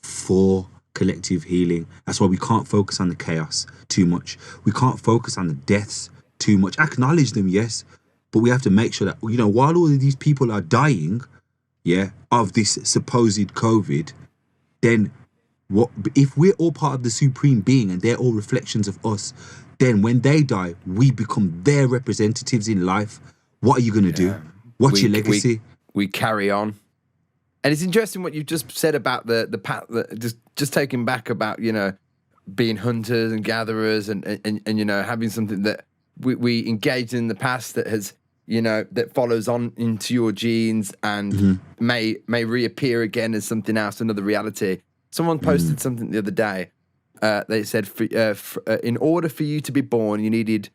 for collective healing. That's why we can't focus on the chaos too much. We can't focus on the deaths too much. Acknowledge them, yes, but we have to make sure that, you know, while all of these people are dying, of this supposed COVID, then what if we're all part of the supreme being and they're all reflections of us, then when they die, we become their representatives in life. What are you going to do? What's your legacy? We carry on. And it's interesting what you just said about the path, just taking back about, you know, being hunters and gatherers and you know, having something that we engaged in the past that has, you know, that follows on into your genes and may reappear again as something else, another reality. Someone posted something the other day. They said, in order for you to be born, you needed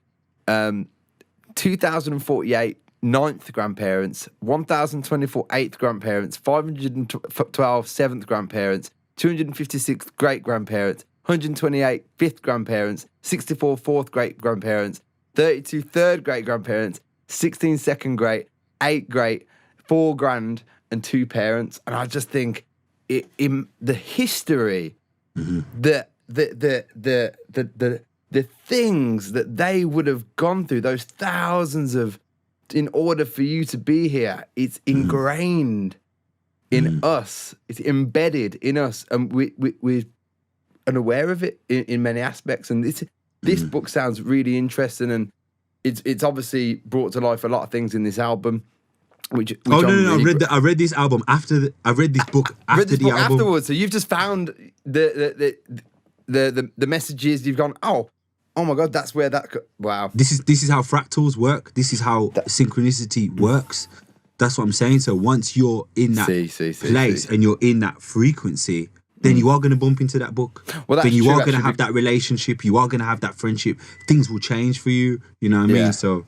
2,048 ninth grandparents, 1,024 eighth grandparents, 512 seventh grandparents, 256 great grandparents, 128 fifth grandparents, 64 fourth great grandparents, 32 third great grandparents, 16 second great, 8 great, 4 grand, and 2 parents. And I just think in the history, the things that they would have gone through, those thousands of, in order for you to be here, it's ingrained in us. It's embedded in us, and we're unaware of it in many aspects. And this book sounds really interesting, and it's obviously brought to life a lot of things in this album. Which no, I read this album after. I read this book after the album. Afterwards. So you've just found the messages. You've gone, oh my God, that's where that. Wow. This is how fractals work. This is how synchronicity works. That's what I'm saying. So once you're in that place and you're in that frequency, then you are going to bump into that book. Well, then you are going to have that relationship. You are going to have that friendship. Things will change for you. You know what I mean? So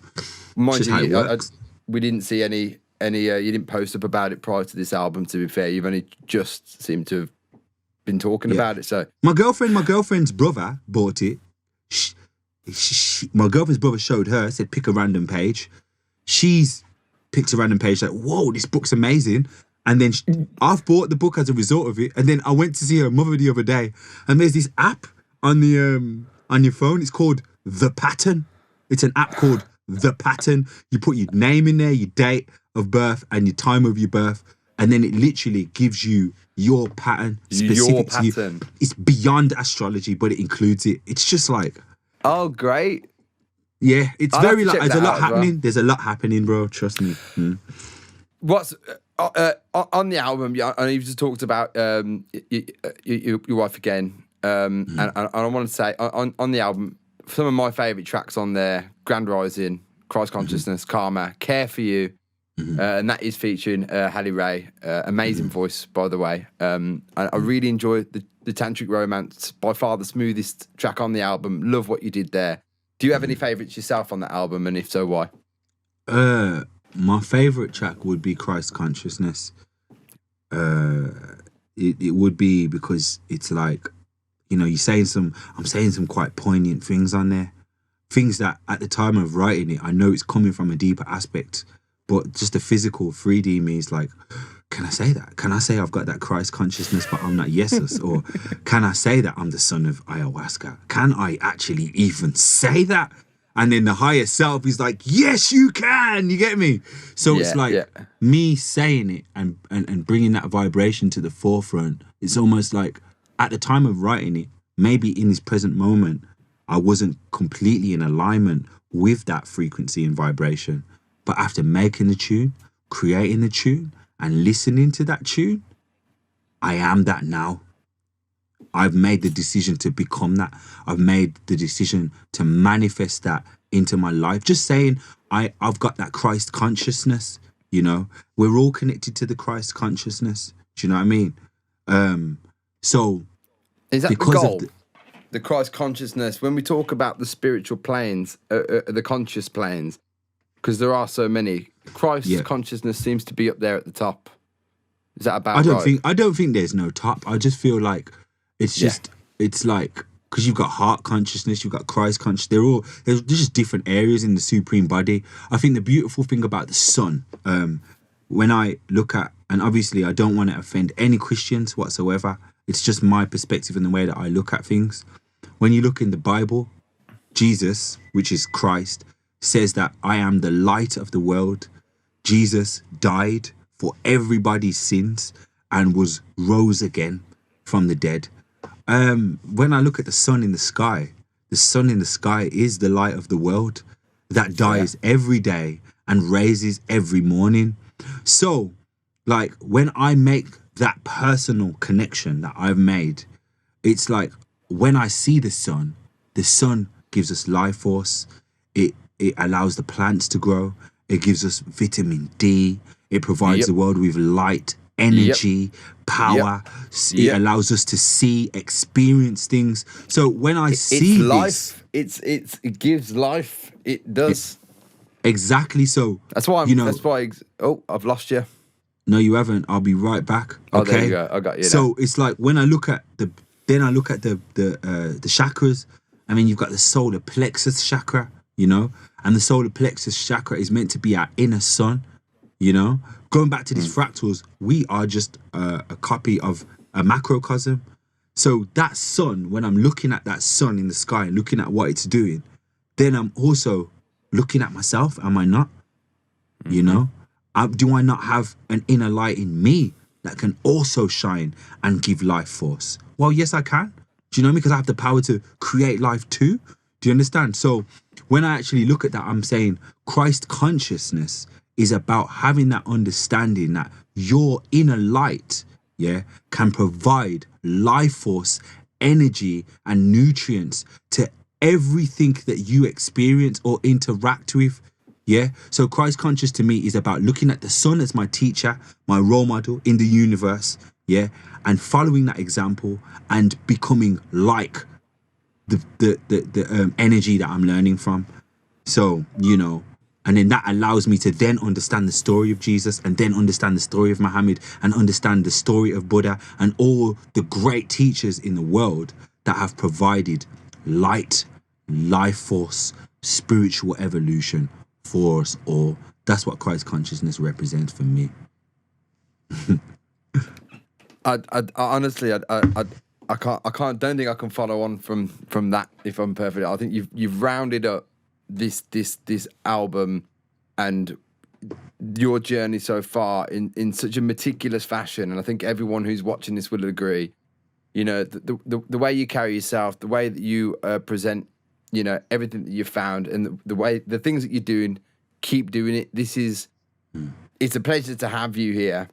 mind you, we didn't see any. You didn't post up about it prior to this album. To be fair, you've only just seemed to have been talking about it. So my girlfriend's brother bought it. My girlfriend's brother showed her, said pick a random page. She's picked a random page, like, whoa, this book's amazing. And then I've bought the book as a result of it. And then I went to see her mother the other day, and there's this app on the on your phone. It's called The Pattern. It's an app called The Pattern. You put your name in there, your date of birth, and your time of your birth, and then it literally gives you your pattern, specific to you. It's beyond astrology, but it includes it. It's just like, oh, great. Yeah, it's very like, there's a lot happening. Well. There's a lot happening, bro. Trust me. What's on the album? Yeah, I know you've just talked about your wife again, and I want to say on the album, some of my favourite tracks on there: Grand Rising, Christ Consciousness, Karma, Care for You, and that is featuring Halle Ray. Amazing voice, by the way. I really enjoyed the Tantric Romance. By far the smoothest track on the album. Love what you did there. Do you have any favourites yourself on that album, and if so, why? My favourite track would be Christ Consciousness. It would be because it's like, you know, I'm saying some quite poignant things on there. Things that at the time of writing it, I know it's coming from a deeper aspect, but just the physical 3D me is like, can I say that? Can I say I've got that Christ consciousness, but I'm not Jesus? Or can I say that I'm the son of Ayahuasca? Can I actually even say that? And then the higher self is like, yes, you can. You get me? So it's like me saying it and bringing that vibration to the forefront. It's almost like at the time of writing it, maybe in this present moment, I wasn't completely in alignment with that frequency and vibration. But after making the tune, creating the tune, and listening to that tune, I am that now. I've made the decision to become that. I've made the decision to manifest that into my life. Just saying, I've got that Christ consciousness, you know. We're all connected to the Christ consciousness. Do you know what I mean? So is that because the goal? The Christ consciousness, when we talk about the spiritual planes, the conscious planes, because there are so many, Christ consciousness seems to be up there at the top. Is that about right? I don't think there's no top. I just feel like it's just, it's like, because you've got heart consciousness, you've got Christ consciousness, there's just different areas in the supreme body. I think the beautiful thing about the sun, when I look at, and obviously I don't want to offend any Christians whatsoever, it's just my perspective and the way that I look at things. When you look in the Bible, Jesus, which is Christ, says that I am the light of the world. Jesus died for everybody's sins and rose again from the dead. When I look at the sun in the sky is the light of the world that dies every day and raises every morning. So, like, when I make that personal connection that I've made, it's like when I see the sun gives us life force. It allows the plants to grow. It gives us vitamin D. It provides the world with light, energy, power. It allows us to see, experience things. So when I see it's life, it gives life. It does. Exactly. So that's why I've lost you. No, you haven't. I'll be right back. Okay. Oh, there you go. I got you. So it's like when I look at the chakras. I mean, you've got the solar plexus chakra, you know, and the solar plexus chakra is meant to be our inner sun, you know. Going back to these fractals, we are just a copy of a macrocosm. So that sun, when I'm looking at that sun in the sky and looking at what it's doing, then I'm also looking at myself. Am I not? You know, do I not have an inner light in me that can also shine and give life force? Well, yes, I can. Do you know me? Because I have the power to create life too. Do you understand? So when I actually look at that, I'm saying Christ consciousness is about having that understanding that your inner light, can provide life force, energy, and nutrients to everything that you experience or interact with. So Christ conscious to me is about looking at the sun as my teacher, my role model in the universe, and following that example and becoming like the energy that I'm learning from. So, you know, and then that allows me to then understand the story of Jesus and then understand the story of Muhammad and understand the story of Buddha and all the great teachers in the world that have provided light, life force, spiritual evolution for us all. That's what Christ consciousness represents for me. I honestly, don't think I can follow on from that. If I'm perfect, I think you've rounded up this album and your journey so far in such a meticulous fashion, and I think everyone who's watching this will agree. You know, the way you carry yourself, the way that you present, you know, everything that you've found, and the things that you're doing, keep doing it. It's a pleasure to have you here.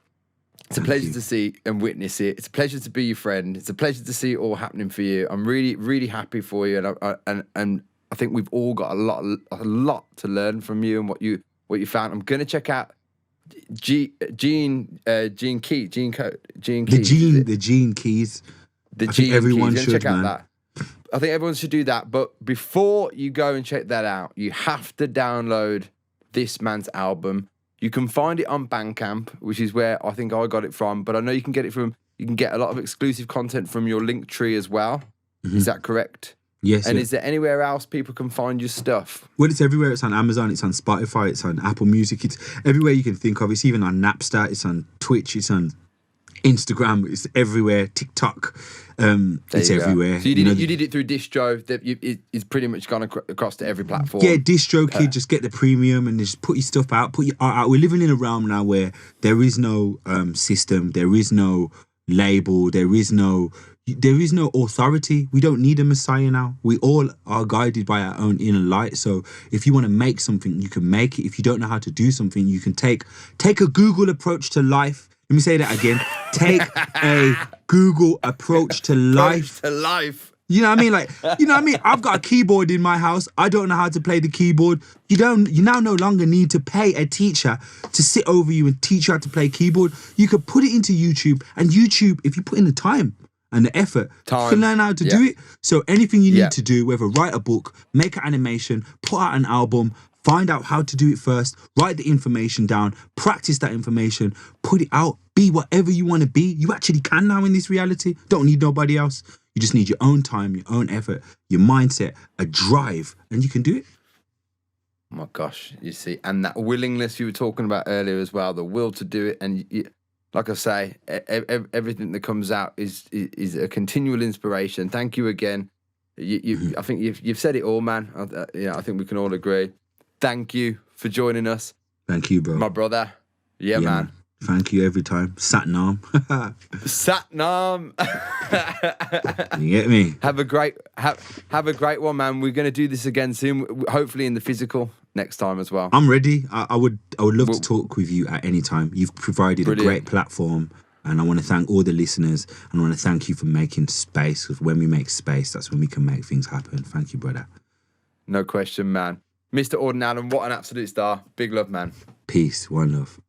It's a pleasure to see and witness it. It's a pleasure to be your friend. It's a pleasure to see it all happening for you. I'm really, really happy for you, and I think we've all got a lot to learn from you and what you found. I'm gonna check out Gene Keys. The Gene Keys. I think everyone should check out that. I think everyone should do that. But before you go and check that out, you have to download this man's album. You can find it on Bandcamp, which is where I think I got it from. But I know you can get a lot of exclusive content from your link tree as well. Mm-hmm. Is that correct? Yes. And is there anywhere else people can find your stuff? Well, it's everywhere. It's on Amazon, it's on Spotify, it's on Apple Music, it's everywhere you can think of. It's even on Napster, it's on Twitch, it's on Instagram, it's everywhere. TikTok, it's everywhere. So you did it through Distro. It's pretty much gone across to every platform. Yeah, DistroKid, just get the premium and just put your stuff out, put your art out. We're living in a realm now where there is no system, there is no label, there is no authority. We don't need a messiah now. We all are guided by our own inner light. So if you want to make something, you can make it. If you don't know how to do something, you can take a Google approach to life. Let me say that again. Take a Google approach to life. To life. You know what I mean? Like, you know what I mean? I've got a keyboard in my house. I don't know how to play the keyboard. You now no longer need to pay a teacher to sit over you and teach you how to play keyboard. You could put it into YouTube, and YouTube, if you put in the time and the effort, you can learn how to do it. So anything you need to do, whether write a book, make an animation, put out an album, find out how to do it first, write the information down, practice that information, put it out, be whatever you want to be. You actually can now in this reality. Don't need nobody else. You just need your own time, your own effort, your mindset, a drive, and you can do it. Oh my gosh, you see, and that willingness you were talking about earlier as well, the will to do it. And like I say, everything that comes out is a continual inspiration. Thank you again. I think you've said it all, man. I think we can all agree. Thank you for joining us. Thank you, bro. My brother. Yeah, man. Thank you every time. Satnam. Satnam. You get me? Have a great one, man. We're going to do this again soon, hopefully in the physical next time as well. I'm ready. I would love to talk with you at any time. You've provided a great platform, and I want to thank all the listeners, and I want to thank you for making space, because when we make space, that's when we can make things happen. Thank you, brother. No question, man. Mr. Auden Allen, what an absolute star. Big love, man. Peace. One love.